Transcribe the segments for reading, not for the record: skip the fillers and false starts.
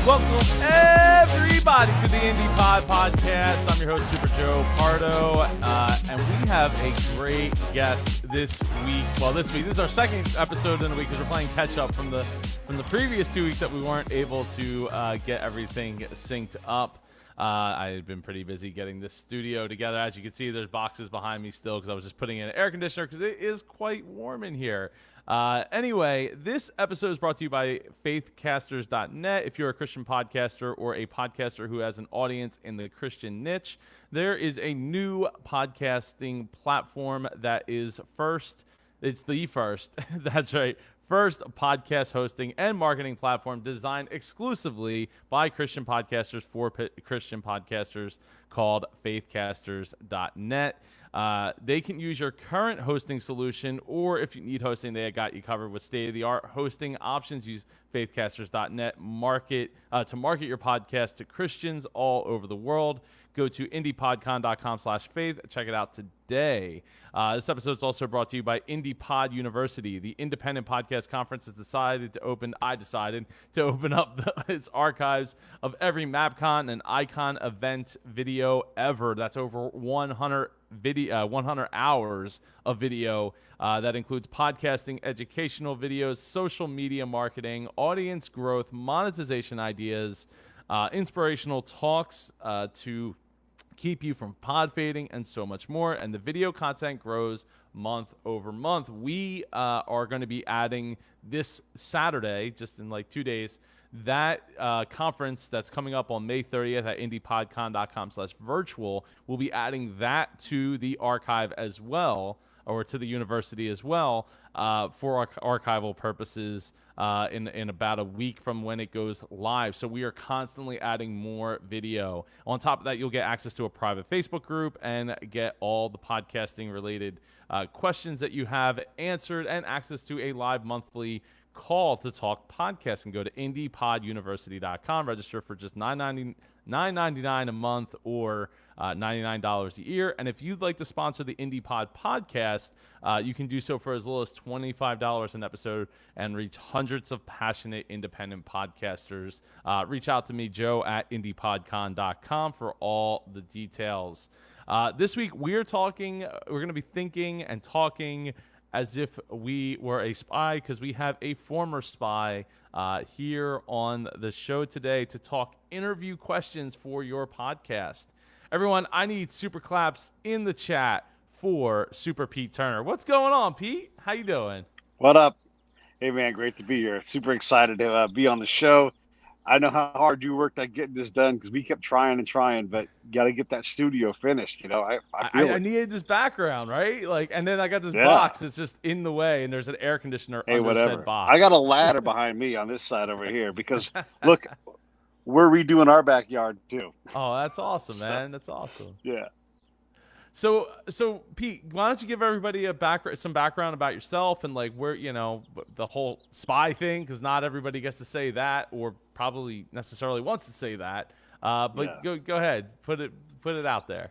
Welcome, everybody, to the Indie Pod Podcast. I'm your host, Super Joe Pardo, and we have a great guest this week. Well, this is our second episode in the week because we're playing catch-up from the previous 2 weeks that we weren't able to get everything synced up. I had been pretty busy getting this studio together. As you can see, there's boxes behind me still because I was just putting in an air conditioner because it is quite warm in here. Anyway, this episode is brought to you by faithcasters.net. If you're a Christian podcaster or a podcaster who has an audience in the Christian niche, there is a new podcasting platform that is first. It's the first. That's right. First podcast hosting and marketing platform designed exclusively by Christian podcasters for Christian podcasters called faithcasters.net. They can use your current hosting solution, or if you need hosting, they got you covered with state-of-the-art hosting options. Use faithcasters.net to market your podcast to Christians all over the world. Go to indiepodcon.com/faith. Check it out today. This episode is also brought to you by IndiePod University. The independent podcast conference has decided to open up its archives of every MapCon and Icon event video ever. That's over 100 hours of video that includes podcasting, educational videos, social media marketing, audience growth, monetization ideas, inspirational talks to keep you from pod fading, and so much more. And the video content grows month over month. We are going to be adding this Saturday, just in like 2 days, that conference that's coming up on May 30th at indiepodcon.com/virtual. We'll be adding that to the archive as well, or to the university as well, for archival purposes in about a week from when it goes live. So we are constantly adding more video. On top of that, you'll get access to a private Facebook group and get all the podcasting related questions that you have answered, and access to a live monthly call to talk podcasting. Go to indiepoduniversity.com. Register for just $9.99 a month, or $99 a year. And if you'd like to sponsor the IndiePod podcast, you can do so for as little as $25 an episode and reach hundreds of passionate independent podcasters. Reach out to me, Joe, at indiepodcon.com for all the details. This week, we're going to be thinking and talking as if we were a spy, because we have a former spy here on the show today to talk interview questions for your podcast. Everyone, I need super claps in the chat for Super Pete Turner. What's going on, Pete? How you doing? What up? Hey, man, great to be here. Super excited to be on the show. I know how hard you worked at getting this done, because we kept trying, but got to get that studio finished. I needed this background, right? And then I got this box that's just in the way, and there's an air conditioner under said box. I got a ladder behind me on this side over here, because look, we're redoing our backyard too. Oh, that's awesome, man. That's awesome. Yeah. So Pete, why don't you give everybody some background about yourself and where, the whole spy thing, because not everybody gets to say that, or probably necessarily wants to say that. But yeah. Go ahead, put it out there.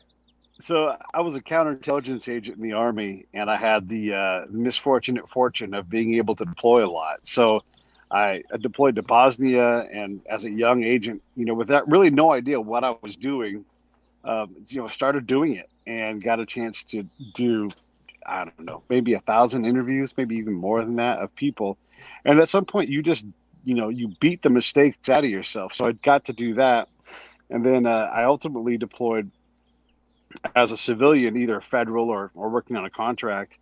So I was a counterintelligence agent in the Army, and I had the misfortunate fortune of being able to deploy a lot. So I deployed to Bosnia, and as a young agent, with that really no idea what I was doing, started doing it and got a chance to do, I don't know, maybe 1,000 interviews, maybe even more than that, of people. And at some point you just, you beat the mistakes out of yourself. So I got to do that. And then I ultimately deployed as a civilian, either federal or working on a contract,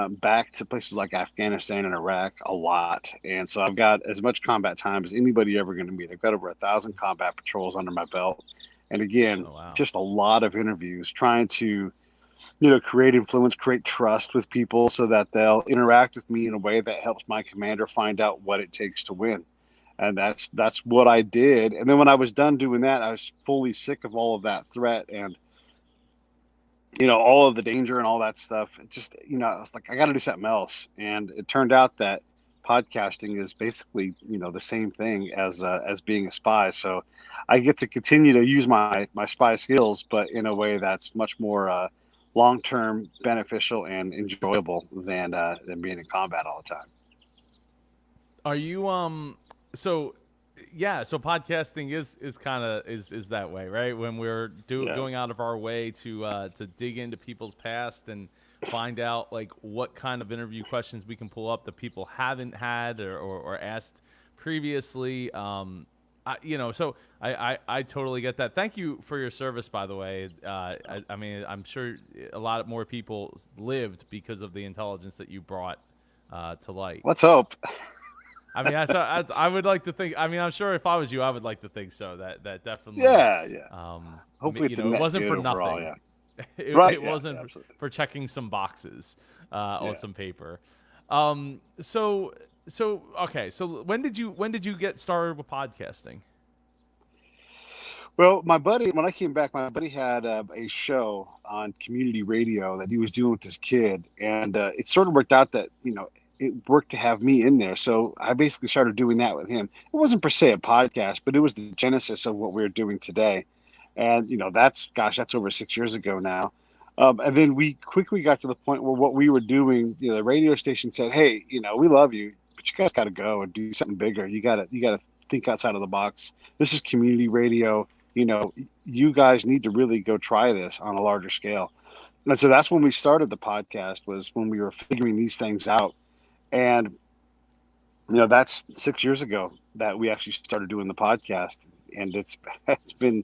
back to places like Afghanistan and Iraq a lot. And so I've got as much combat time as anybody ever going to meet. I've got over 1,000 combat patrols under my belt. And again, just a lot of interviews, trying to, create influence, create trust with people so that they'll interact with me in a way that helps my commander find out what it takes to win. And that's what I did. And then when I was done doing that, I was fully sick of all of that threat and, all of the danger and all that stuff. It just, I was like, I got to do something else. And it turned out that podcasting is basically, the same thing as being a spy. So I get to continue to use my spy skills, but in a way that's much more long-term, beneficial, and enjoyable than being in combat all the time. Are you so Yeah, so podcasting is kind of is that way, right? When we're Yeah. going out of our way to dig into people's past and find out like what kind of interview questions we can pull up that people haven't had or asked previously. So I totally get that. Thank you for your service, by the way. I mean, I'm sure a lot more people lived because of the intelligence that you brought to light. Let's hope. I mean, I would like to think. I mean, I'm sure if I was you, I would like to think so. That definitely, Yeah, yeah. Hopefully, it's a it net wasn't good for overall. nothing. Yeah. It, Right. it Yeah. wasn't Yeah, absolutely. for checking some boxes Yeah. on some paper. So okay. So when did you get started with podcasting? Well, my buddy, when I came back, my buddy had a show on community radio that he was doing with his kid, and it sort of worked out that it worked to have me in there. So I basically started doing that with him. It wasn't per se a podcast, but it was the genesis of what we're doing today. And that's over 6 years ago now. And then we quickly got to the point where what we were doing, the radio station said, "Hey, we love you, but you guys got to go and do something bigger. You got to think outside of the box. This is community radio. You guys need to really go try this on a larger scale." And so that's when we started the podcast, was when we were figuring these things out. And that's 6 years ago that we actually started doing the podcast. And it's been,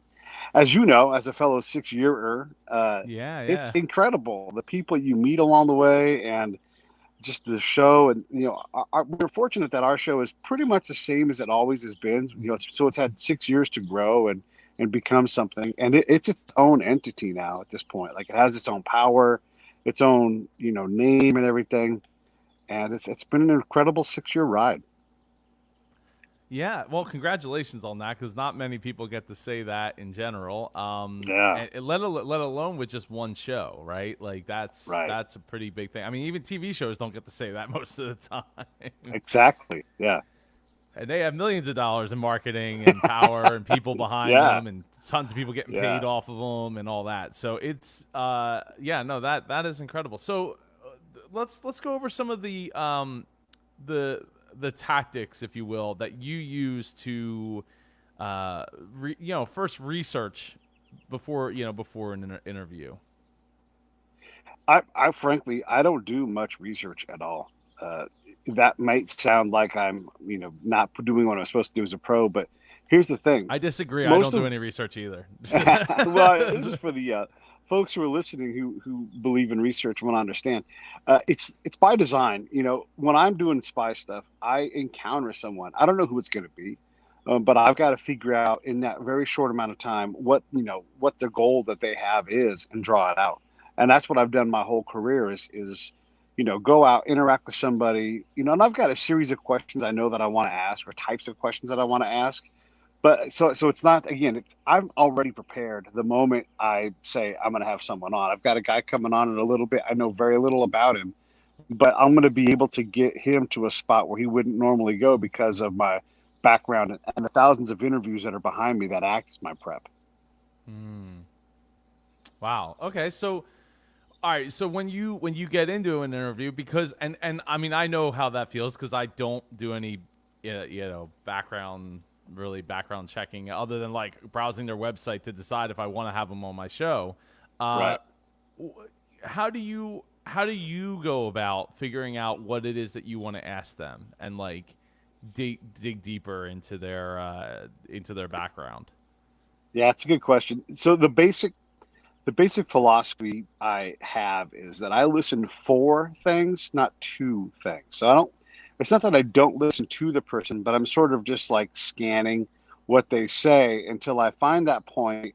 as you know, as a fellow 6 yearer, Yeah, it's yeah. incredible the people you meet along the way, and just the show. And we're fortunate that our show is pretty much the same as it always has been. So it's had 6 years to grow and become something, and it's its own entity now at this point. Like, it has its own power, its own name and everything, and it's been an incredible 6 year ride. Yeah, well, congratulations on that, because not many people get to say that in general. Yeah. And let alone with just one show, right? Like Right. that's a pretty big thing. I mean, even TV shows don't get to say that most of the time, Exactly. Yeah. and they have millions of dollars in marketing and power and people behind Yeah. them, and tons of people getting Yeah. paid off of them and all that. So it's yeah, no, that is incredible. So let's go over some of the the tactics, if you will, that you use to first research before an interview. I frankly, I don't do much research at all. Uh, that might sound like I'm, not doing what I'm supposed to do as a pro, but here's the thing. I disagree. I don't Most do of any research either. Well, this is for the folks who are listening who believe in research and want to understand. It's by design. When I'm doing spy stuff, I encounter someone. I don't know who it's going to be, but I've got to figure out in that very short amount of time what the goal that they have is, and draw it out. And that's what I've done my whole career is go out, interact with somebody, and I've got a series of questions I know that I want to ask, or types of questions that I want to ask. But so it's not, again, I'm already prepared the moment I say I'm going to have someone on. I've got a guy coming on in a little bit. I know very little about him, but I'm going to be able to get him to a spot where he wouldn't normally go because of my background and the thousands of interviews that are behind me that act as my prep. Hmm. Wow. Okay. So, all right. So when you get into an interview, because and I mean, I know how that feels, because I don't do any background checking, other than like browsing their website to decide if I want to have them on my show. Uh, Right. how do you go about figuring out what it is that you want to ask them, and like dig deeper into their background? Yeah, it's a good question. So the basic philosophy I have is that I listen for things, not to things. So it's not that I don't listen to the person, but I'm sort of just like scanning what they say until I find that point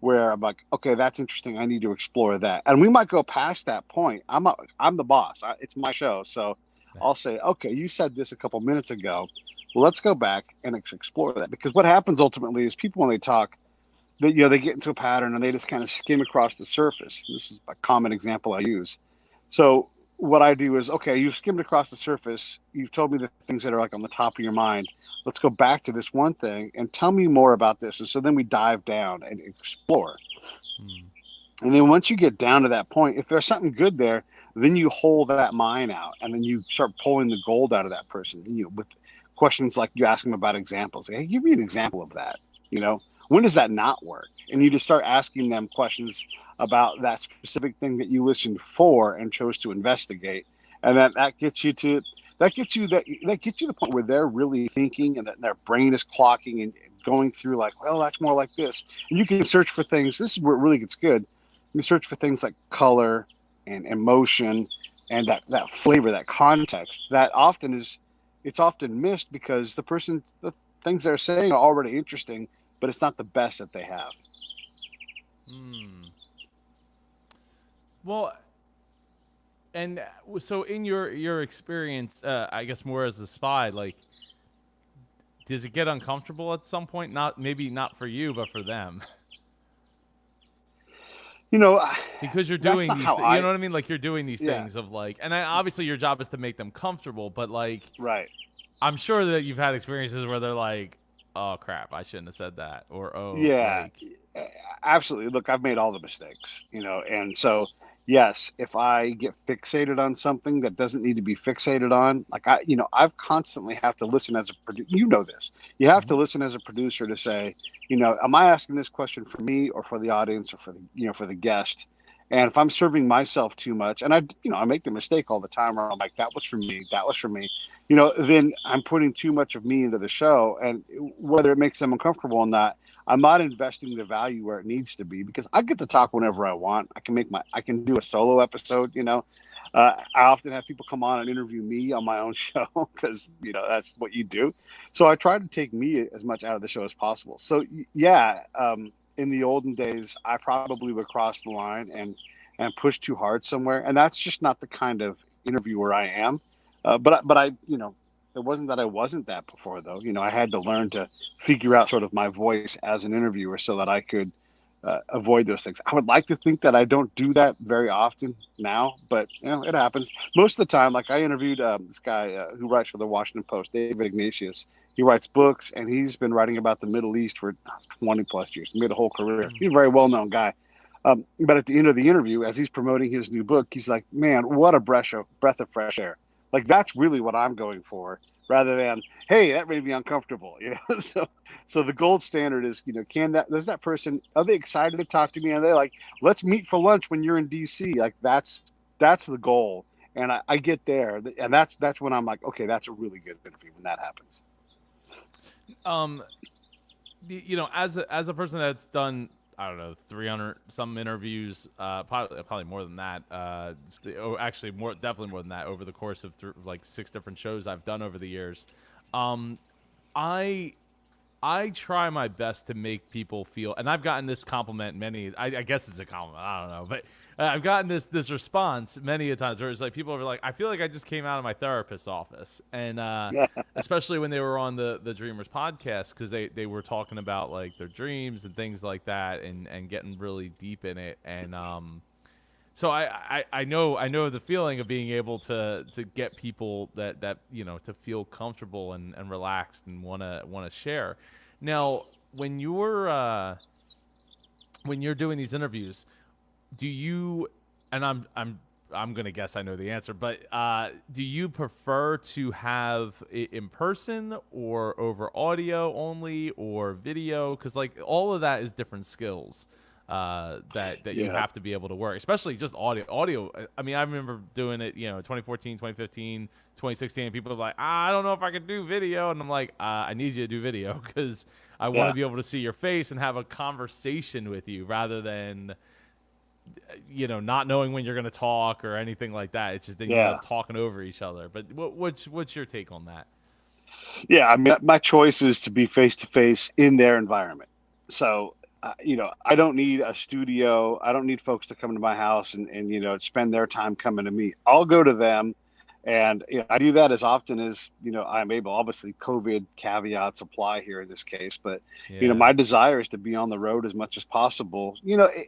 where I'm like, okay, that's interesting. I need to explore that. And we might go past that point. I'm the boss. It's my show. So I'll say, okay, you said this a couple minutes ago. Well, let's go back and explore that. Because what happens ultimately is people, when they talk, they get into a pattern and they just kind of skim across the surface. This is a common example I use. So what I do is, okay, you've skimmed across the surface. You've told me the things that are like on the top of your mind. Let's go back to this one thing and tell me more about this. And so then we dive down and explore. Hmm. And then once you get down to that point, if there's something good there, then you hold that mine out, and then you start pulling the gold out of that person, with questions like you ask them about examples. Hey, give me an example of that. When does that not work? And you just start asking them questions about that specific thing that you listened for and chose to investigate, and that gets you to the point where they're really thinking and that their brain is clocking and going through like, well, that's more like this. And you can search for things. This is where it really gets good. You search for things like color and emotion and that flavor, that context. It's often missed because the things they're saying are already interesting, but it's not the best that they have. Well, and so in your experience, I guess more as a spy, like, does it get uncomfortable at some point? Maybe not for you, but for them. Because you're doing these, you know what I mean? Like, you're doing these things of like, and obviously your job is to make them comfortable, but like, right. I'm sure that you've had experiences where they're like, oh crap, I shouldn't have said that, or Yeah, absolutely. Look, I've made all the mistakes, and so yes, if I get fixated on something that doesn't need to be fixated on, like I've constantly have to listen as a producer. This. You have to listen as a producer to say, am I asking this question for me or for the audience or for the guest? And if I'm serving myself too much, and I make the mistake all the time where I'm like, that was for me, then I'm putting too much of me into the show, and whether it makes them uncomfortable or not, I'm not investing the value where it needs to be because I get to talk whenever I want. I can do a solo episode. I often have people come on and interview me on my own show because that's what you do. So I try to take me as much out of the show as possible. So yeah, in the olden days, I probably would cross the line and push too hard somewhere, and that's just not the kind of interviewer I am. But I, it wasn't that I wasn't that before, though. I had to learn to figure out sort of my voice as an interviewer so that I could avoid those things. I would like to think that I don't do that very often now, but it happens. Most of the time, like I interviewed this guy who writes for the Washington Post, David Ignatius. He writes books, and he's been writing about the Middle East for 20 plus years. He made a whole career. He's a very well-known guy. But at the end of the interview, as he's promoting his new book, he's like, man, what a breath of fresh air. Like, that's really what I'm going for, rather than, hey, that made me uncomfortable. So the gold standard is, does that person, are they excited to talk to me? Are they like, let's meet for lunch when you're in DC? Like, that's the goal. And I get there, and that's when I'm like, okay, that's a really good interview when that happens. As a person that's done, I don't know, 300 some interviews, probably more than that. Actually, definitely more than that over the course of like 6 different shows I've done over the years. I try my best to make people feel, and I've gotten this compliment I guess it's a compliment, I don't know, but I've gotten this response many a times where it's like people are like, I feel like I just came out of my therapist's office, and especially when they were on the Dreamers podcast, because they were talking about like their dreams and things like that, and getting really deep in it, and so I know the feeling of being able to get people that to feel comfortable and relaxed and want to share. Now, when you're doing these interviews, do you, and I'm gonna guess I know the answer, but do you prefer to have it in person or over audio only or video? Because like all of that is different skills that you have to be able to work, especially just audio. I mean, I remember doing it, 2014, 2015, 2016. People are like, I don't know if I can do video. And I'm like, I need you to do video because I want to be able to see your face and have a conversation with you rather than, not knowing when you're going to talk or anything like that. It's just that you end up talking over each other. But what's your take on that? Yeah, I mean, my choice is to be face-to-face in their environment. So, I don't need a studio. I don't need folks to come to my house and spend their time coming to me. I'll go to them, and I do that as often as I'm able. Obviously, COVID caveats apply here in this case, but my desire is to be on the road as much as possible.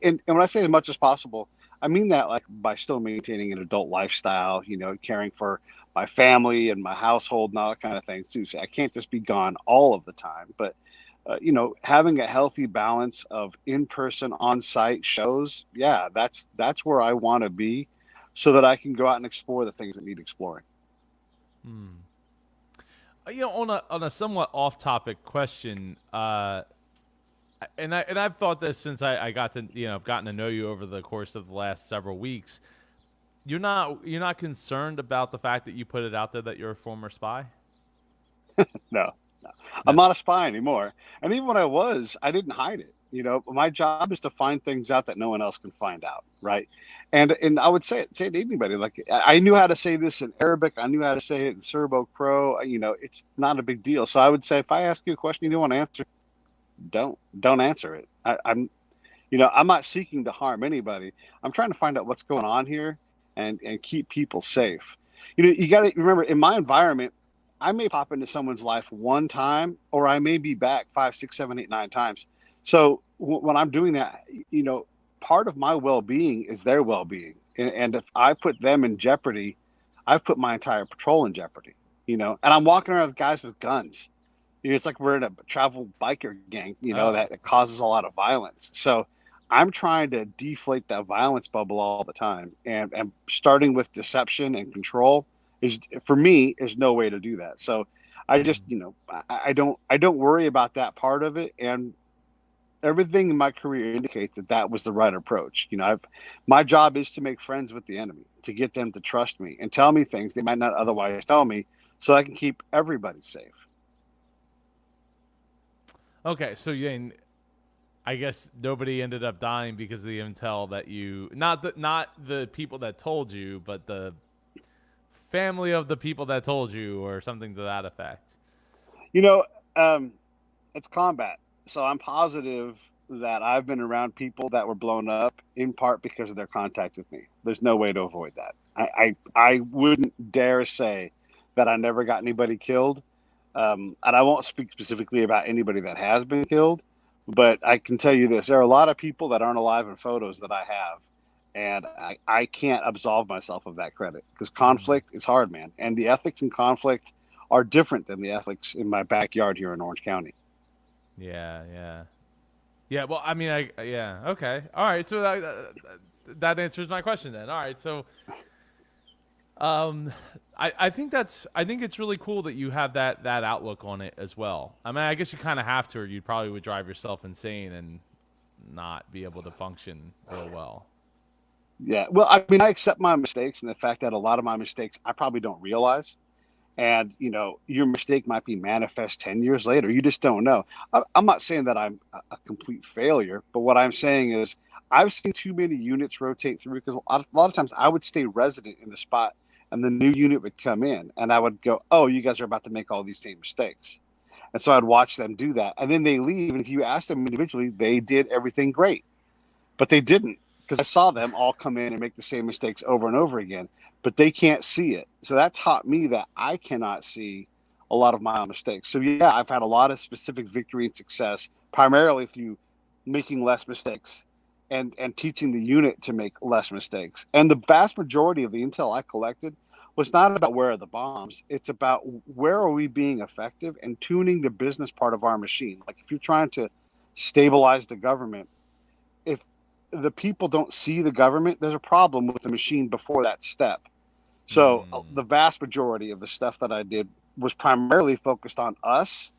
And when I say as much as possible, I mean that like by still maintaining an adult lifestyle. Caring for my family and my household and all that kind of things too. So I can't just be gone all of the time, but having a healthy balance of in-person, on-site shows, that's where I want to be, so that I can go out and explore the things that need exploring. On a somewhat off-topic question, and I've thought this since I got to I've gotten to know you over the course of the last several weeks. You're not concerned about the fact that you put it out there that you're a former spy? No, no, I'm No. not a spy anymore. And even when I was, I didn't hide it. My job is to find things out that no one else can find out, right? And I would say to anybody, like I knew how to say this in Arabic, I knew how to say it in Serbo Crow. It's not a big deal. So I would say, if I ask you a question you don't want to answer, don't answer it. I'm not seeking to harm anybody. I'm trying to find out what's going on here and keep people safe. You got to remember, in my environment, I may pop into someone's life one time, or I may be back five, six, seven, eight, nine times. So when I'm doing that, part of my well-being is their well-being, and if I put them in jeopardy, I've put my entire patrol in jeopardy. And I'm walking around with guys with guns. It's like we're in a travel biker gang, Oh. that causes a lot of violence. So I'm trying to deflate that violence bubble all the time. And starting with deception and control is, for me, is no way to do that. So I just, I don't worry about that part of it. And everything in my career indicates that that was the right approach. My job is to make friends with the enemy, to get them to trust me and tell me things they might not otherwise tell me, so I can keep everybody safe. Okay, so I guess nobody ended up dying because of the intel that not the people that told you, but the family of the people that told you, or something to that effect. You know, um, it's combat. So I'm positive that I've been around people that were blown up in part because of their contact with me. There's no way to avoid that. I wouldn't dare say that I never got anybody killed. And I won't speak specifically about anybody that has been killed, but I can tell you this: there are a lot of people that aren't alive in photos that I have, and I can't absolve myself of that credit, because Mm. conflict is hard, man. And the ethics in conflict are different than the ethics in my backyard here in Orange County. Yeah, yeah, yeah. Well, I mean, yeah, okay, all right. So that answers my question then. All right, so um, I think it's really cool that you have that outlook on it as well. I mean, I guess you kind of have to, or you probably would drive yourself insane and not be able to function real well. Yeah, well, I mean, I accept my mistakes and the fact that a lot of my mistakes I probably don't realize. And your mistake might be manifest 10 years later. You just don't know. I'm not saying that I'm a complete failure, but what I'm saying is I've seen too many units rotate through, because a lot of times I would stay resident in the spot, and the new unit would come in, and I would go, oh, you guys are about to make all these same mistakes. And so I'd watch them do that, and then they leave, and if you ask them individually, they did everything great, but they didn't, because I saw them all come in and make the same mistakes over and over again, but they can't see it. So that taught me that I cannot see a lot of my own mistakes. So yeah, I've had a lot of specific victory and success, primarily through making less mistakes and teaching the unit to make less mistakes. And the vast majority of the intel I collected was not about where are the bombs. It's about where are we being effective and tuning the business part of our machine. Like, if you're trying to stabilize the government, if the people don't see the government, there's a problem with the machine before that step. So Hmm. the vast majority of the stuff that I did was primarily focused on us,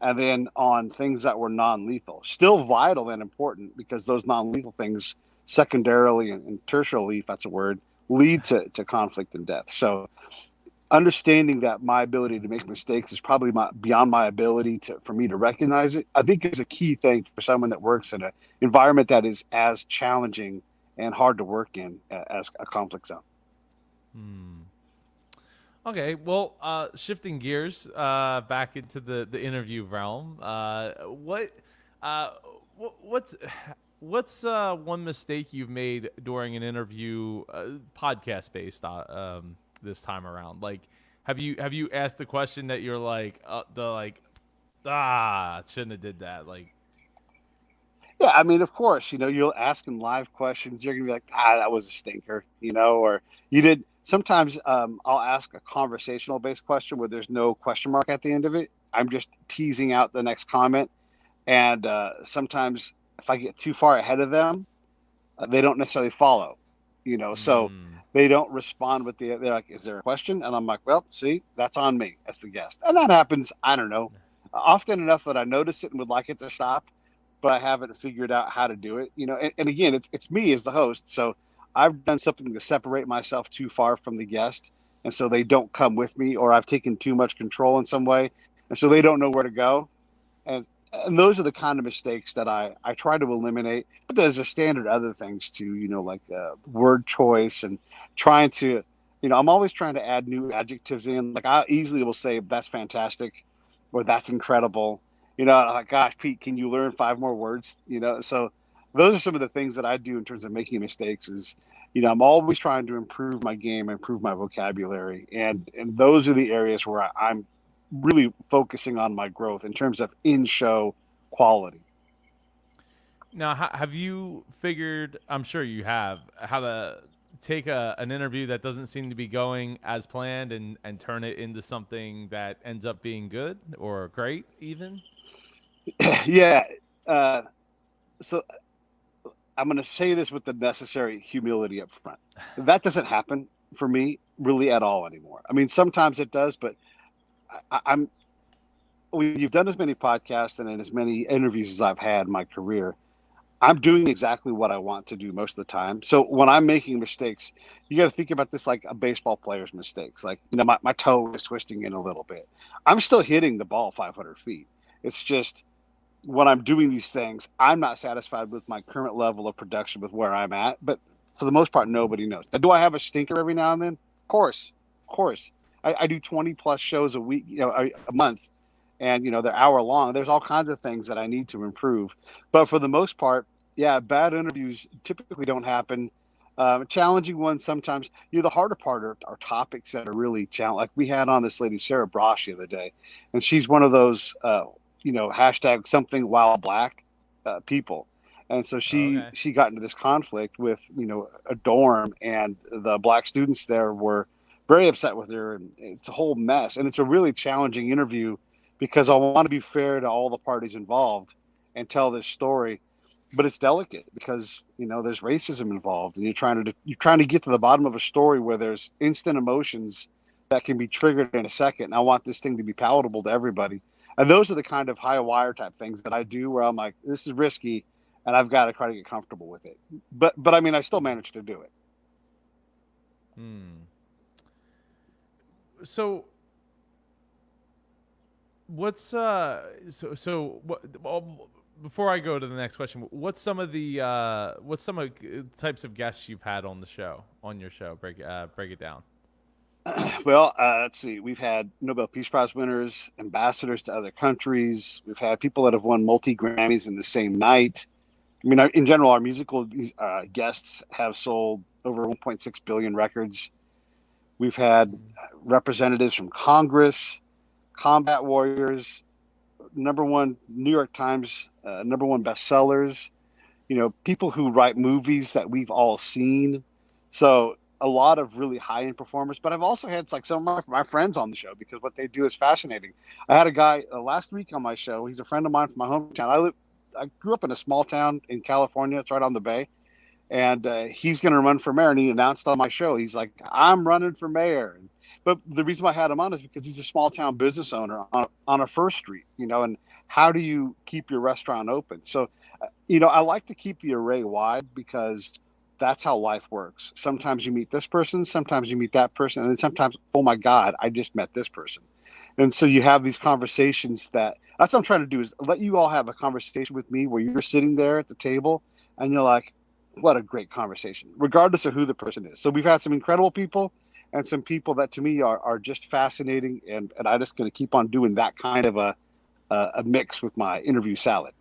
and then on things that were non-lethal. Still vital and important, because those non-lethal things, secondarily and tertiarily, if that's a word, lead to conflict and death. So understanding that my ability to make mistakes is probably beyond my ability for me to recognize it, I think is a key thing for someone that works in an environment that is as challenging and hard to work in as a conflict zone. Hmm. Okay, well, shifting gears back into the interview realm. Uh, what's one mistake you've made during an interview, podcast based, this time around? Like, have you asked the question that you're like, shouldn't have did that? Like, Yeah, I mean, of course, you'll ask them live questions. You're gonna be like, that was a stinker, or you did. Sometimes I'll ask a conversational based question where there's no question mark at the end of it. I'm just teasing out the next comment, and sometimes if I get too far ahead of them, they don't necessarily follow. So Mm. they don't respond with they're like, is there a question? And I'm like, well, see, that's on me as the guest. And that happens, I don't know, often enough that I notice it and would like it to stop, but I haven't figured out how to do it, and again, it's me as the host. So I've done something to separate myself too far from the guest. And so they don't come with me, or I've taken too much control in some way. And so they don't know where to go. And those are the kind of mistakes that I try to eliminate. But there's a standard other things too, like word choice and trying to, I'm always trying to add new adjectives in. Like I easily will say that's fantastic, or that's incredible. Like gosh, Pete, can you learn 5 more words? So those are some of the things that I do in terms of making mistakes. Is I'm always trying to improve my game, improve my vocabulary, and those are the areas where I'm really focusing on my growth in terms of in-show quality. Now, have you figured? I'm sure you have how to take an interview that doesn't seem to be going as planned and turn it into something that ends up being good or great, even. Yeah. Uh, so I'm going to say this with the necessary humility up front. That doesn't happen for me really at all anymore. I mean, sometimes it does, but I'm when you've done as many podcasts and as many interviews as I've had in my career, I'm doing exactly what I want to do most of the time. So when I'm making mistakes, you got to think about this like a baseball player's mistakes. Like, my toe is twisting in a little bit. I'm still hitting the ball 500 feet. It's just when I'm doing these things, I'm not satisfied with my current level of production with where I'm at. But for the most part, nobody knows. Now, do I have a stinker every now and then? Of course. Of course. I do 20 plus shows a week, a month, and they're hour long. There's all kinds of things that I need to improve, but for the most part, yeah, bad interviews typically don't happen. Challenging ones sometimes. The harder part are topics that are really challenging. Like we had on this lady Sarah Brosh the other day, and she's one of those hashtag something while black people. And so Oh, she okay. she got into this conflict with a dorm, and the black students there were very upset with her, and it's a whole mess. And it's a really challenging interview because I want to be fair to all the parties involved and tell this story, but it's delicate because there's racism involved, and you're trying to get to the bottom of a story where there's instant emotions that can be triggered in a second. And I want this thing to be palatable to everybody. And those are the kind of high wire type things that I do where I'm like, this is risky, and I've got to try to get comfortable with it. But I mean, I still managed to do it. Hmm. So what's so what? Well, before I go to the next question, what's some of types of guests you've had on the show on your show? Break it down. Well, let's see. We've had Nobel Peace Prize winners, ambassadors to other countries. We've had people that have won multi Grammys in the same night. I mean, in general, our musical guests have sold over 1.6 billion records. We've had representatives from Congress, combat warriors, number one New York Times, number one bestsellers. People who write movies that we've all seen. So a lot of really high end performers. But I've also had like some of my friends on the show because what they do is fascinating. I had a guy last week on my show. He's a friend of mine from my hometown. I grew up in a small town in California. It's right on the bay, and he's going to run for mayor. And he announced on my show, he's like, "I'm running for mayor." But the reason why I had him on is because he's a small town business owner on a first street, and how do you keep your restaurant open? So, I like to keep the array wide because that's how life works. Sometimes you meet this person, sometimes you meet that person, and then sometimes, oh my God, I just met this person. And so you have these conversations that's what I'm trying to do is let you all have a conversation with me where you're sitting there at the table and you're like, what a great conversation, regardless of who the person is. So we've had some incredible people and some people that to me are just fascinating. And I'm just going to keep on doing that kind of a mix with my interview salad.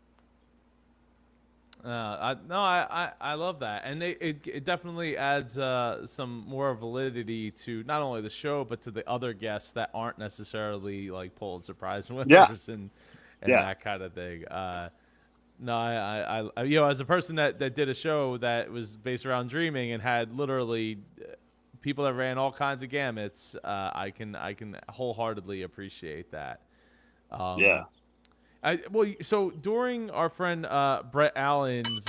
I love that, and it definitely adds some more validity to not only the show but to the other guests that aren't necessarily like Pulitzer Prize Yeah. winners and Yeah. that kind of thing. No, I as a person that did a show that was based around dreaming and had literally people that ran all kinds of gamuts, I can wholeheartedly appreciate that. Yeah. Um, so during our friend Brett Allen's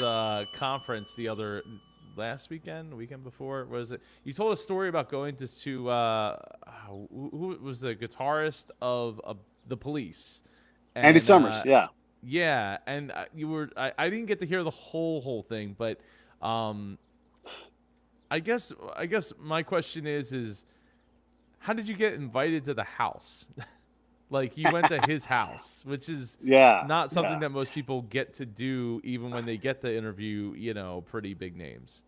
conference last weekend, the weekend before, was it? You told a story about going to who was the guitarist of the Police, Andy and Summers, yeah. yeah, and I didn't get to hear the whole thing, but um, I guess my question is how did you get invited to the house? Like you went to his house, which is Yeah, not something yeah. that most people get to do, even when they get to interview, pretty big names.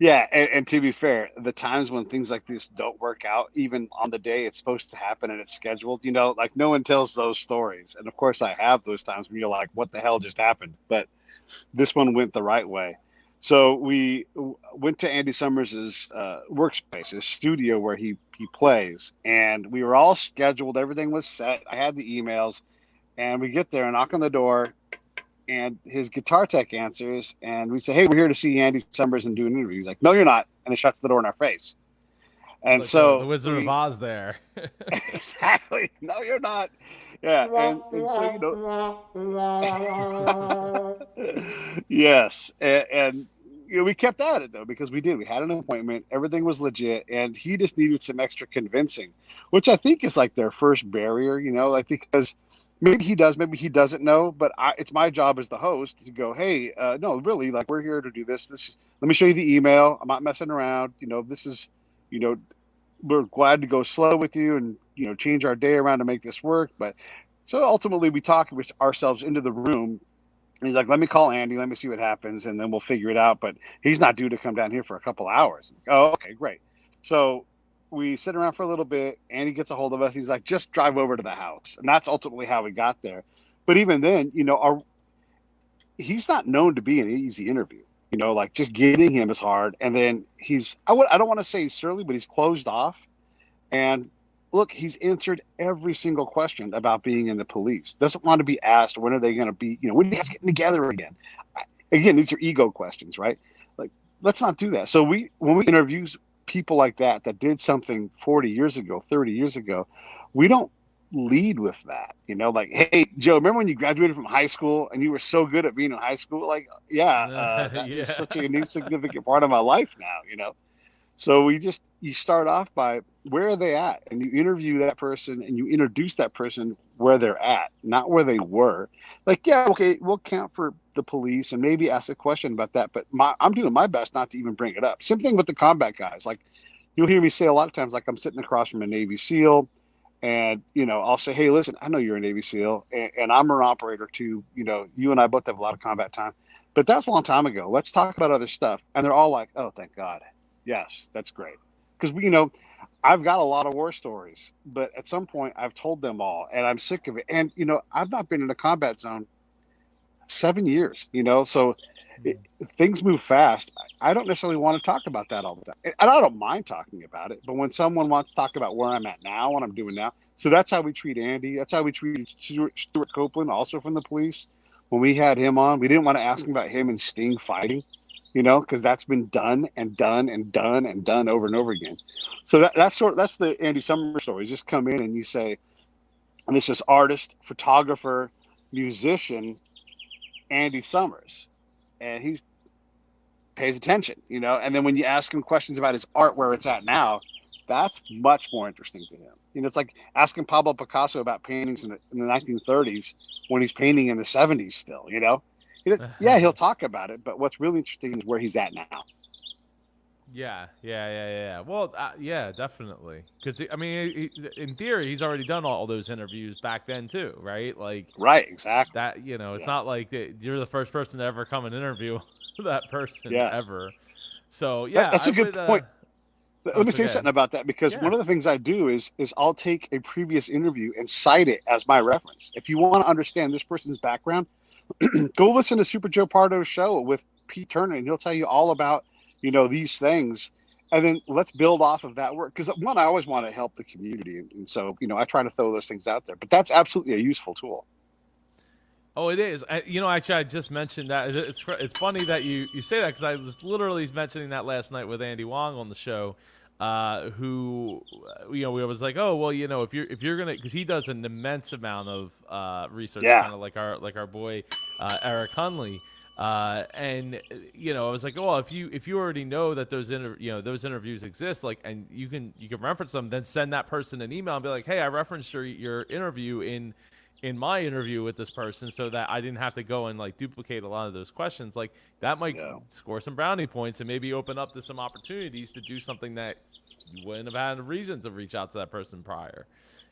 Yeah, and to be fair, the times when things like this don't work out, even on the day it's supposed to happen and it's scheduled, like no one tells those stories. And of course, I have those times when you're like, "What the hell just happened?" But this one went the right way. So we went to Andy Summers' workspace, his studio where he plays, and we were all scheduled. Everything was set. I had the emails, and we get there and knock on the door, and his guitar tech answers, and we say, "Hey, we're here to see Andy Summers and do an interview." He's like, "No, you're not," and he shuts the door in our face. And Like the so Wizard of we Oz there. exactly, "No, you're not." Yeah, and so yes, and we kept at it though because we had an appointment, everything was legit, and he just needed some extra convincing, which I think is like their first barrier, like because maybe he does, maybe he doesn't know, but it's my job as the host to go, hey, no, really, like we're here to do this. Let me show you the email. I'm not messing around. This is, you know, we're glad to go slow with you and change our day around to make this work. But so ultimately, we talk ourselves into the room. And he's like, let me call Andy. Let me see what happens, and then we'll figure it out. But he's not due to come down here for a couple hours. Oh, okay, great. So we sit around for a little bit. Andy gets a hold of us. He's like, just drive over to the house. And that's ultimately how we got there. But even then, he's not known to be an easy interview. Like just getting him is hard. And then I don't want to say he's surly, but he's closed off. And look, he's answered every single question about being in the police. Doesn't want to be asked, when are they going to be, when are you guys getting together again? Again, these are ego questions, right? Like, let's not do that. So when we interview people like that did something 40 years ago, 30 years ago, we don't lead with that, like, hey, Joe, remember when you graduated from high school and you were so good at being in high school? Like, yeah, that is Yeah. such an insignificant part of my life now. So you start off by where are they at? And you interview that person and you introduce that person where they're at, not where they were. Like, yeah, okay, we'll count for the police and maybe ask a question about that. But I'm doing my best not to even bring it up. Same thing with the combat guys. Like, you'll hear me say a lot of times, like I'm sitting across from a Navy SEAL and, I'll say, hey, listen, I know you're a Navy SEAL and I'm an operator too. You and I both have a lot of combat time, but that's a long time ago. Let's talk about other stuff. And they're all like, oh, thank God. Yes, that's great. Because I've got a lot of war stories, but at some point I've told them all and I'm sick of it. And, I've not been in a combat zone 7 years, so things move fast. I don't necessarily want to talk about that all the time. And I don't mind talking about it, but when someone wants to talk about where I'm at now, what I'm doing now. So that's how we treat Andy. That's how we treated Stuart Copeland, also from the police. When we had him on, we didn't want to ask him about him and Sting fighting, because that's been done and done and done and done over and over again. So that's the Andy Summers story. Just come in and you say, and this is artist, photographer, musician, Andy Summers, and he pays attention, and then when you ask him questions about his art, where it's at now, that's much more interesting to him. It's like asking Pablo Picasso about paintings in the 1930s when he's painting in the 70s still, yeah, he'll talk about it, but what's really interesting is where he's at now. Yeah. Well, yeah, definitely. Because I mean, in theory, he's already done all those interviews back then too, right? Like, right, exactly. That it's not like you're the first person to ever come and interview that person ever. So yeah, that's a good point. Let me say something about that, because one of the things I do is I'll take a previous interview and cite it as my reference. If you want to understand this person's background, go listen to Super Joe Pardo's show with Pete Turner, and he'll tell you all about these things, and then let's build off of that work. Because one, I always want to help the community, and so I try to throw those things out there. But that's absolutely a useful tool. Oh, it is. Actually, I just mentioned that. It's funny that you say that, because I was literally mentioning that last night with Andy Wong on the show, who we was like, oh well, if you're gonna, because he does an immense amount of research, kind of like our boy Eric Hunley. And I was like, oh, if you already know that those interviews exist, like, and you can reference them, then send that person an email and be like, hey, I referenced your interview in my interview with this person, so that I didn't have to go and like duplicate a lot of those questions. Like that might score some brownie points and maybe open up to some opportunities to do something that you wouldn't have had a reason to reach out to that person prior.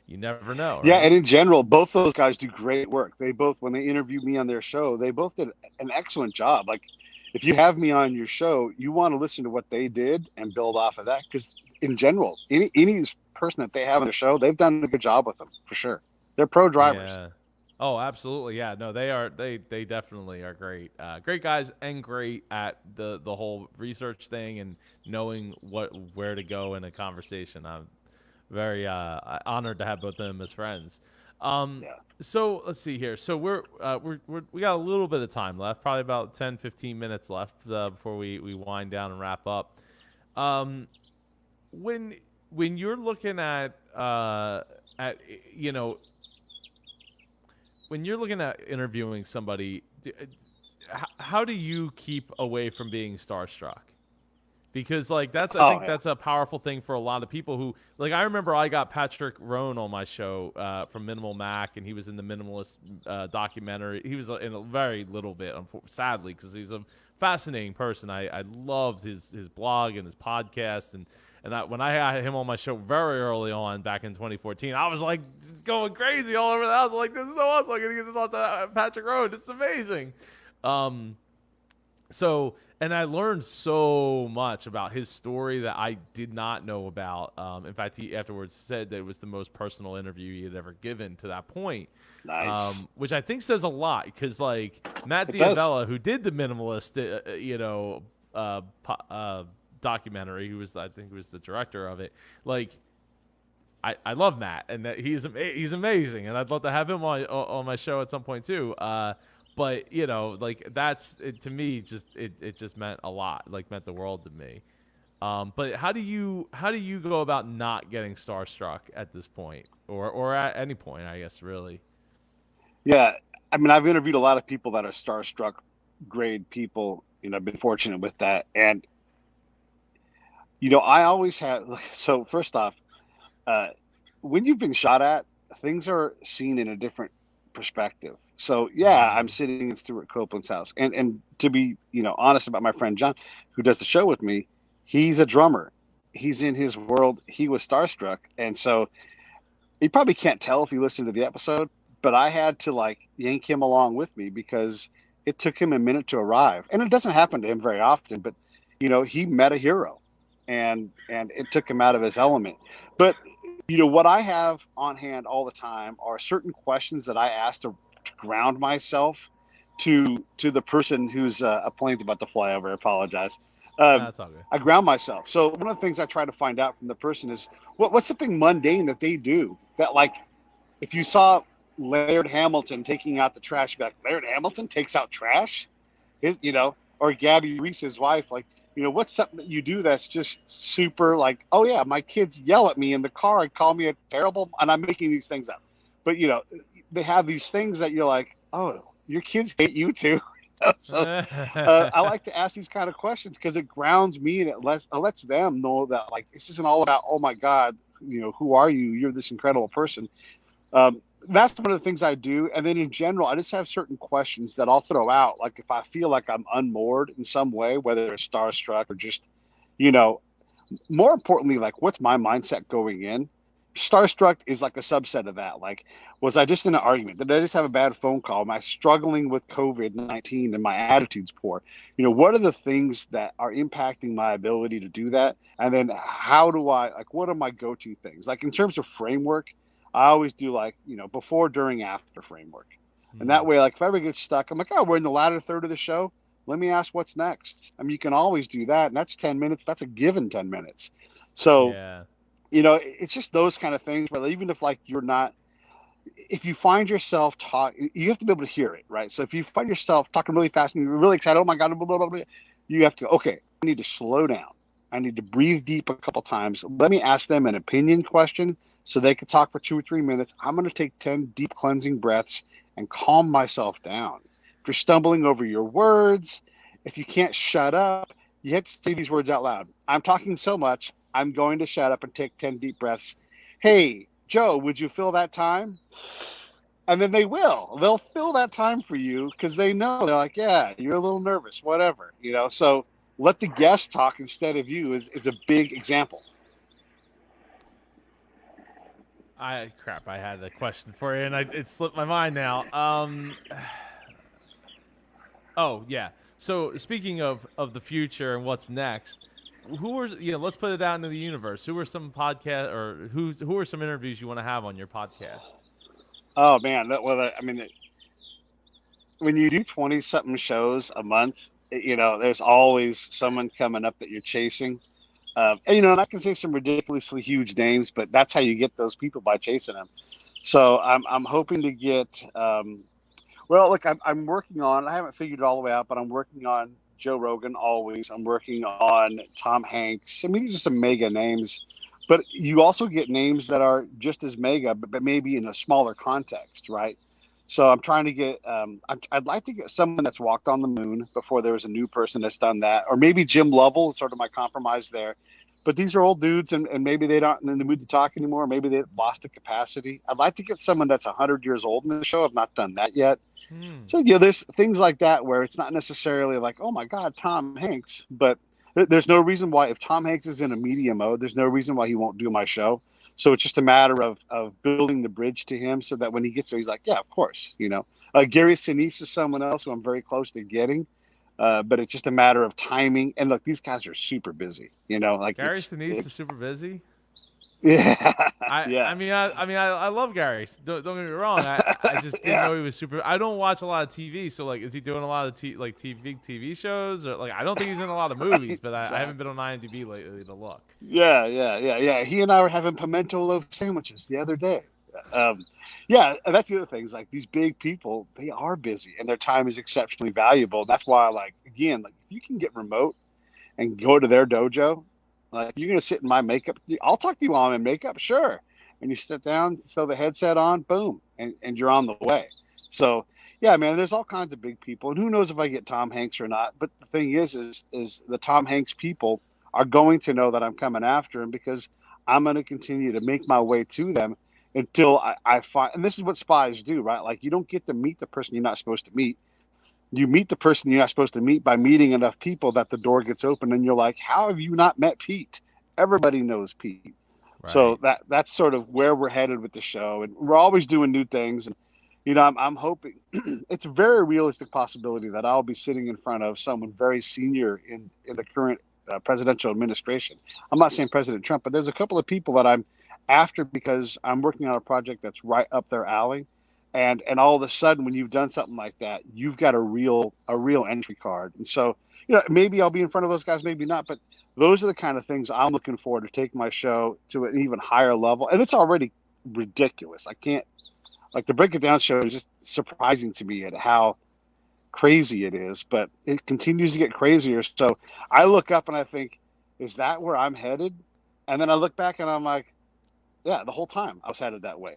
You never know, Yeah, right? and in general, both those guys do great work. They both, when they interviewed me on their show, they both did an excellent job. Like, if you have me on your show, you want to listen to what they did and build off of that. Because in general, any person that they have on the show, they've done a good job with them for sure. They're pro drivers. Yeah. Oh, absolutely. Yeah. No, they are. They definitely are great. Great guys and great at the whole research thing and knowing where to go in a conversation. I'm very honored to have both of them as friends. Yeah. So let's see here. So we got a little bit of time left, probably about 10, 15 minutes left before we wind down and wrap up. When you're looking at when you're looking at interviewing somebody, how do you keep away from being starstruck? Because like I think that's a powerful thing for a lot of people who, like, I remember I got Patrick Rohn on my show from Minimal Mac, and he was in the Minimalist documentary. He was in a very little bit, sadly, because he's a fascinating person. I loved his blog and his podcast, and when I had him on my show very early on back in 2014, I was like going crazy all over the house. Like, this is so awesome! I'm gonna get to talk to Patrick Rohn. It's amazing. And I learned so much about his story that I did not know about. In fact, he afterwards said that it was the most personal interview he had ever given to that point. Nice. Which I think says a lot, because like Matt D'Avella, who did the Minimalist, documentary, I think he was the director of it. Like, I love Matt, and that he's amazing, and I'd love to have him on my show at some point too. But like that's it, to me, it just meant a lot, like meant the world to me. But how do you go about not getting starstruck at this point, or at any point, I guess, really? Yeah, I mean, I've interviewed a lot of people that are starstruck grade people. I've been fortunate with that, and I always have. So first off, when you've been shot at, things are seen in a different perspective. So yeah, I'm sitting in Stuart Copeland's house, and to be honest about my friend John, who does the show with me, he's a drummer. He's in his world. He was starstruck, and so you probably can't tell if you listen to the episode, but I had to like yank him along with me because it took him a minute to arrive, and it doesn't happen to him very often. But he met a hero, and it took him out of his element. But what I have on hand all the time are certain questions that I ask to ground myself to the person who's a plane's about to fly over. I apologize. That's all good. I ground myself. So one of the things I try to find out from the person is what's something mundane that they do that, like, if you saw Laird Hamilton taking out the trash, you'd be like, Laird Hamilton takes out trash? Or Gabby Reese's wife, like, what's something that you do that's just super, like, oh yeah, my kids yell at me in the car and call me a terrible, and I'm making these things up. But they have these things that you're like, oh, your kids hate you too. So I like to ask these kind of questions because it grounds me, and it lets them know that, like, this isn't all about, oh my God, who are you? You're this incredible person. That's one of the things I do. And then in general, I just have certain questions that I'll throw out. Like if I feel like I'm unmoored in some way, whether it's starstruck or just, more importantly, like, what's my mindset going in? Starstruck is like a subset of that. Like, was I just in an argument? Did I just have a bad phone call? Am I struggling with COVID-19 and my attitude's poor? What are the things that are impacting my ability to do that? And then how do I, like, what are my go-to things? Like in terms of framework, I always do like, before, during, after framework. And that way, like, if I ever get stuck, I'm like, oh, we're in the latter third of the show. Let me ask what's next. I mean, you can always do that. And that's 10 minutes. That's a given 10 minutes. So, yeah. It's just those kind of things where even if, like, you're not, if you find yourself you have to be able to hear it, right? So if you find yourself talking really fast and you're really excited, oh my God, blah, blah, blah, blah, you have to go, okay, I need to slow down. I need to breathe deep a couple times. Let me ask them an opinion question so they could talk for 2 or 3 minutes. I'm going to take 10 deep cleansing breaths and calm myself down. you're stumbling over your words, if you can't shut up, you have to say these words out loud. I'm talking so much, I'm going to shut up and take 10 deep breaths. Hey, Joe, would you fill that time? And then they will. They'll fill that time for you because they know they're like, yeah, you're a little nervous, whatever, you know. So let the guest talk instead of you is a big example. I had a question for you, and it slipped my mind now. Oh yeah. So speaking of the future and what's next, who are let's put it out into the universe. Who are some podcast or who are some interviews you want to have on your podcast? Oh man, I mean, when you do 20 something shows a month, there's always someone coming up that you're chasing. And I can say some ridiculously huge names, but that's how you get those people, by chasing them. So I'm hoping to get. Well, look, I'm working on. I haven't figured it all the way out, but I'm working on Joe Rogan always. I'm working on Tom Hanks. I mean, these are some mega names, but you also get names that are just as mega, but maybe in a smaller context, right? So I'm trying to get. I'd like to get someone that's walked on the moon before there was a new person that's done that, or maybe Jim Lovell is sort of my compromise there. But these are old dudes, and maybe they're not in the mood to talk anymore. Maybe they've lost the capacity. I'd like to get someone that's 100 years old in the show. I've not done that yet. So, there's things like that where it's not necessarily like, oh, my God, Tom Hanks. But there's no reason why, if Tom Hanks is in a media mode, there's no reason why he won't do my show. So it's just a matter of building the bridge to him so that when he gets there, he's like, yeah, of course. Gary Sinise is someone else who I'm very close to getting. But it's just a matter of timing. And look, these guys are super busy. Like Gary Sinise is super busy. Yeah, I love Gary. Don't get me wrong. I just didn't know he was super. I don't watch a lot of TV, so like, is he doing a lot of TV shows, or like? I don't think he's in a lot of movies, but I haven't been on IMDb lately to look. Yeah. He and I were having pimento loaf sandwiches the other day. Yeah, and that's the other thing is like these big people, they are busy and their time is exceptionally valuable. That's why, like, again, like if you can get remote and go to their dojo. Like, you're going to sit in my makeup. I'll talk to you while I'm in makeup. Sure. And you sit down, throw the headset on, boom, and you're on the way. So, yeah, man, there's all kinds of big people. And who knows if I get Tom Hanks or not. But the thing is the Tom Hanks people are going to know that I'm coming after him because I'm going to continue to make my way to them until I find – and this is what spies do, right? Like, you don't get to meet the person you're not supposed to meet. You meet the person you're not supposed to meet by meeting enough people that the door gets open and you're like, how have you not met Pete? Everybody knows Pete. Right. So that's sort of where we're headed with the show. And we're always doing new things. And, I'm hoping it's a very realistic possibility that I'll be sitting in front of someone very senior in the current presidential administration. I'm not saying President Trump, but there's a couple of people that I'm after because I'm working on a project that's right up their alley. And all of a sudden, when you've done something like that, you've got a real entry card. And so, maybe I'll be in front of those guys, maybe not. But those are the kind of things I'm looking forward to take my show to an even higher level. And it's already ridiculous. I can't, like, the Break It Down show is just surprising to me at how crazy it is. But it continues to get crazier. So I look up and I think, is that where I'm headed? And then I look back and I'm like, yeah, the whole time I was headed that way.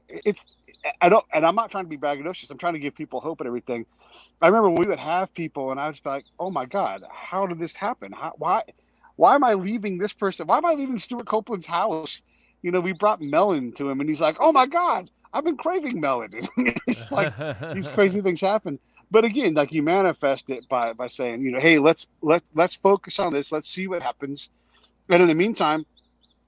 I'm not trying to be braggadocious. I'm trying to give people hope and everything. I remember we would have people and I was like, oh my God, how did this happen? Why am I leaving this person? Why am I leaving Stuart Copeland's house? We brought melon to him and he's like, oh my God, I've been craving melon. It's like these crazy things happen. But again, like, you manifest it by saying, hey, let's focus on this. Let's see what happens. And in the meantime,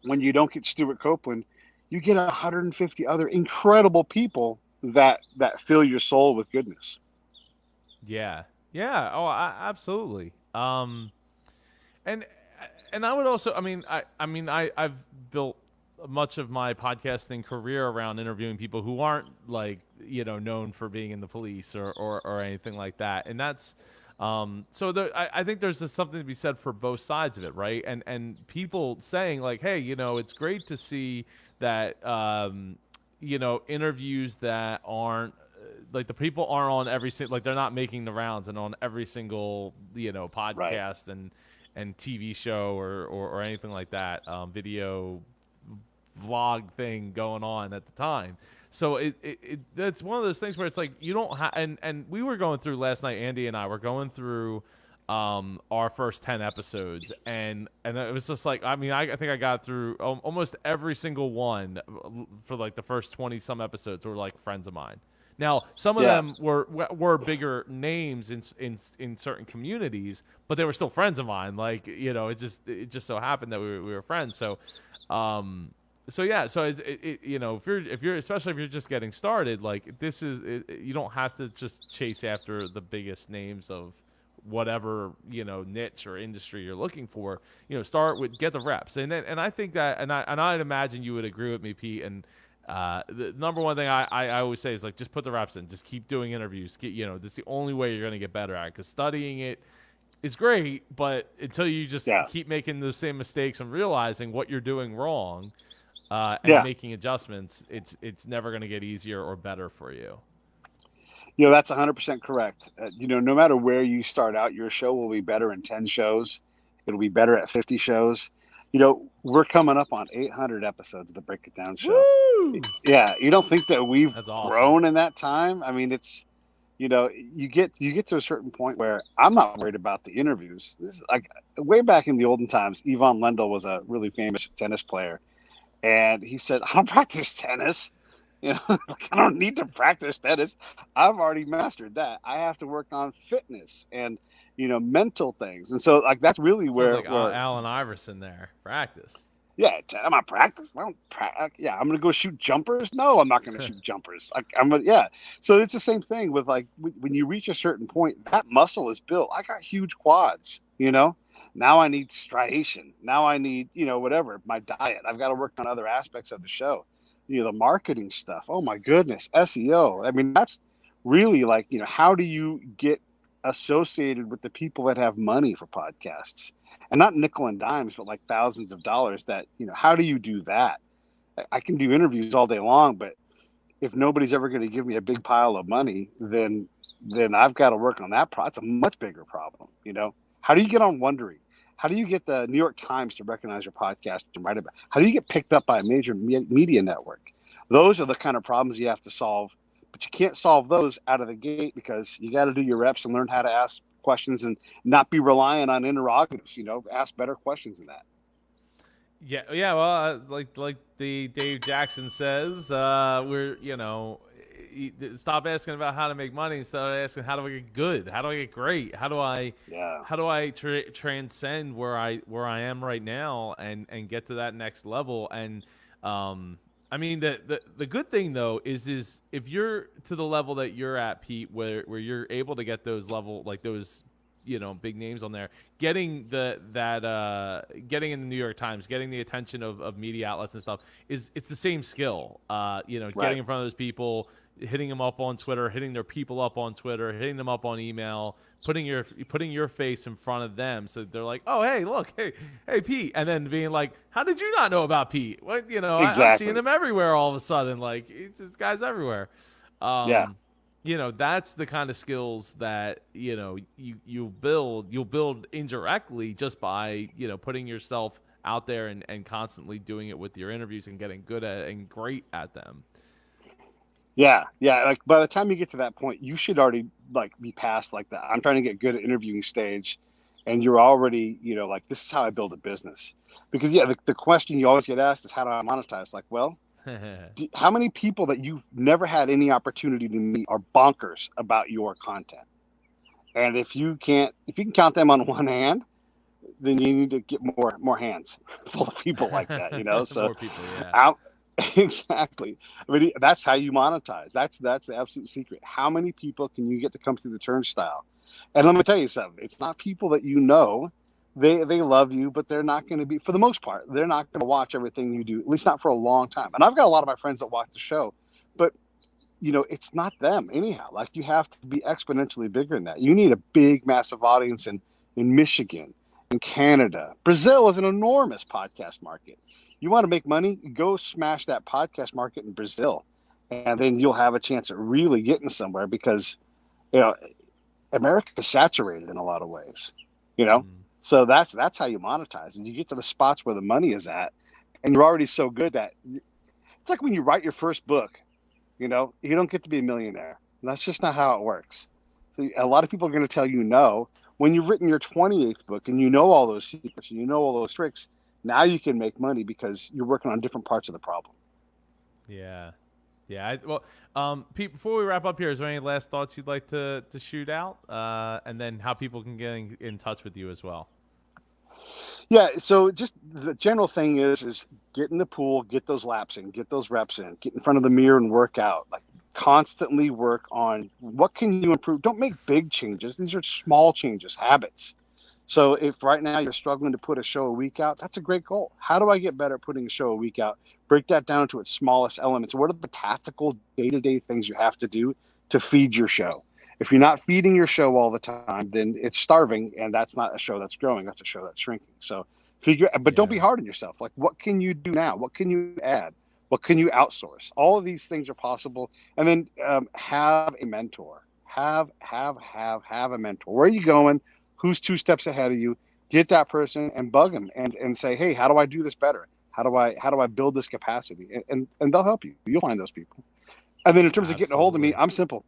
when you don't get Stuart Copeland, you get 150 other incredible people that fill your soul with goodness. Yeah. Oh, absolutely. And I would also, I've built much of my podcasting career around interviewing people who aren't like, known for being in the police or anything like that. And that's, I think there's just something to be said for both sides of it. Right. And people saying like, hey, it's great to see that, interviews that aren't like the people aren't on every single, like they're not making the rounds and on every single, podcast right. and TV show or anything like that, video vlog thing going on at the time. So it's one of those things where it's like you don't have, and we were going through last night. Andy and I were going through our first 10 episodes, and it was just like, I mean, I think I got through almost every single one for like the first 20 some episodes were like friends of mine. Now, some of them were bigger names in certain communities, but they were still friends of mine. Like, you know, it just so happened that we were friends. So, yeah, so you know, if you're especially if you're just getting started, like this is you don't have to just chase after the biggest names of whatever, you know, niche or industry you're looking for. You know, start with get the reps, and I think that, and I'd imagine you would agree with me, Pete. And the number one thing I always say is like just put the reps in, just keep doing interviews. You know, that's the only way you're going to get better at it, because studying it is great, but until you just keep making the same mistakes and realizing what you're doing wrong. And making adjustments, it's never going to get easier or better for you. You know, that's 100% correct. You know, no matter where you start out, your show will be better in 10 shows. It'll be better at 50 shows. You know, we're coming up on 800 episodes of the Break It Down show. Woo! Yeah, you don't think that we've awesome. grown in that time? I mean, it's, you know, you get to a certain point where I'm not worried about the interviews. This is like way back in the olden times. Ivan Lendl was a really famous tennis player. And he said, I don't practice tennis. You know, like, I don't need to practice tennis. I've already mastered that. I have to work on fitness and, you know, mental things. And so, like, that's really where Allen Iverson there. Practice. Yeah, am I practice? I don't yeah, I'm going to go shoot jumpers? No, I'm not going to shoot jumpers. Like, So it's the same thing with, like, when you reach a certain point, that muscle is built. I got huge quads, you know? Now I need striation. Now I need, you know, whatever, my diet. I've got to work on other aspects of the show. You know, the marketing stuff. Oh my goodness, SEO. I mean, that's really like, you know, how do you get associated with the people that have money for podcasts? And not nickel and dimes, but like thousands of dollars that, you know, how do you do that? I can do interviews all day long, but if nobody's ever going to give me a big pile of money, then I've got to work on that. It's a much bigger problem, you know? How do you get on Wondery? How do you get the New York Times to recognize your podcast and write about? How do you get picked up by a major media network? Those are the kind of problems you have to solve, but you can't solve those out of the gate because you got to do your reps and learn how to ask questions and not be reliant on interrogatives. You know, ask better questions than that. Yeah. Well, like the Dave Jackson says, we're, you know, stop asking about how to make money and start asking how do I get good, how do I get great, how do I transcend where I am right now and get to that next level. And I mean the good thing though is if you're to the level that you're at, Pete, where you're able to get those level, like those, you know, big names on there, getting getting in the New York Times, getting the attention of media outlets and stuff it's the same skill. You know, getting in front of those people, hitting them up on Twitter, hitting their people up on Twitter, hitting them up on email, putting your face in front of them, so they're like, oh hey, look, hey Pete, and then being like, how did you not know about Pete? What, you know, exactly. I'm seeing him everywhere all of a sudden, like it's this guy's everywhere. You know, that's the kind of skills that, you know, you'll build indirectly just by, you know, putting yourself out there and constantly doing it with your interviews and getting good at and great at them. Yeah. Like by the time you get to that point, you should already like be past like that I'm trying to get good at interviewing stage, and you're already, you know, like this is how I build a business. Because the question you always get asked is how do I monetize? Like, well, how many people that you've never had any opportunity to meet are bonkers about your content? And if you can count them on one hand, then you need to get more hands full of people like that, you know. So more people, exactly. I mean, that's how you monetize. That's the absolute secret. How many people can you get to come through the turnstile? And let me tell you something. It's not people that you know. They love you, but they're not going to be, for the most part, they're not going to watch everything you do, at least not for a long time. And I've got a lot of my friends that watch the show, but, you know, it's not them anyhow. Like, you have to be exponentially bigger than that. You need a big, massive audience in Michigan, in Canada. Brazil is an enormous podcast market. You want to make money, go smash that podcast market in Brazil, and then you'll have a chance at really getting somewhere because, you know, America is saturated in a lot of ways, you know? So that's how you monetize. And you get to the spots where the money is at, and you're already so good that it's like when you write your first book, You know, you don't get to be a millionaire. That's just not how it works. So a lot of people are going to tell you no. When you've written your 28th book and you know all those secrets, and you know all those tricks, now you can make money because you're working on different parts of the problem. Yeah. Yeah. Pete, before we wrap up here, is there any last thoughts you'd like to shoot out? And then how people can get in touch with you as well? Yeah, so just the general thing is get in the pool, get those laps in, get those reps in, get in front of the mirror and work out. Like constantly work on what can you improve. Don't make big changes. These are small changes, habits. So if right now you're struggling to put a show a week out, that's a great goal. How do I get better at putting a show a week out? Break that down to its smallest elements. What are the tactical day-to-day things you have to do to feed your show? If you're not feeding your show all the time, then it's starving, and that's not a show that's growing. That's a show that's shrinking. So but don't be Yeah. hard on yourself. Like, what can you do now? What can you add? What can you outsource? All of these things are possible. And then have a mentor. Have a mentor. Where are you going? Who's 2 steps ahead of you? Get that person and bug them and say, hey, how do I do this better? How do I build this capacity? And they'll help you. You'll find those people. And then in terms of getting a hold of me, Absolutely. I'm simple.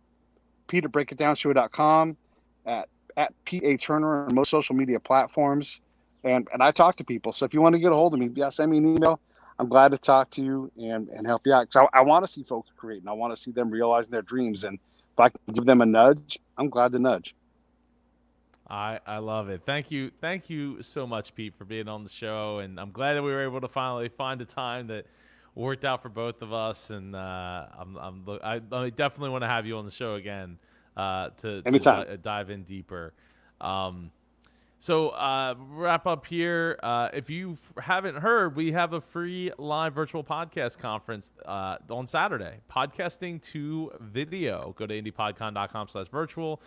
PeteBreakItDownShow.com, at PA Turner on most social media platforms. And I talk to people. So if you want to get a hold of me, yeah, send me an email. I'm glad to talk to you and help you out. Because I want to see folks create, and I want to see them realizing their dreams. And if I can give them a nudge, I'm glad to nudge. I love it. Thank you so much, Pete, for being on the show, and I'm glad that we were able to finally find a time that worked out for both of us. And I definitely want to have you on the show again Anytime. dive in deeper. Um, wrap up here. If you haven't heard, we have a free live virtual podcast conference on Saturday. Podcasting to video. Go to indiepodcon.com/virtual.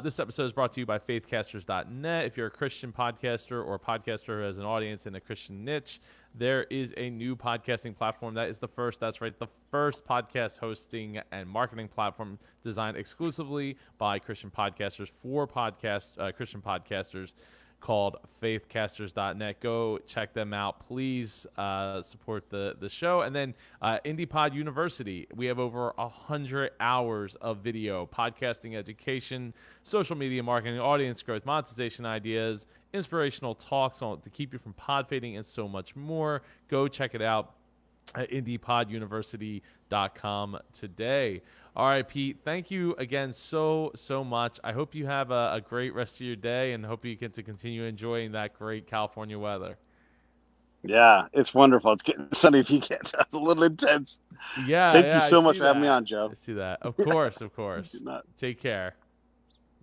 This episode is brought to you by faithcasters.net. If you're a Christian podcaster or a podcaster who has an audience in a Christian niche, there is a new podcasting platform that is the first. That's right, the first podcast hosting and marketing platform designed exclusively by Christian podcasters for Christian podcasters, called faithcasters.net. Go check them out. Please support the show. And then IndiePod University. We have over 100 hours of video, podcasting education, social media marketing, audience growth, monetization ideas, inspirational talks to keep you from pod fading, and so much more. Go check it out at indiepoduniversity.com today. All right, Pete, thank you again so much. I hope you have a great rest of your day, and hope you get to continue enjoying that great California weather. Yeah, it's wonderful. It's getting sunny if you can't tell. It's a little intense. Yeah, Thank you yeah, I so much see for having me that. on, Joe. I see that. Of course, of course. Good night. Take care.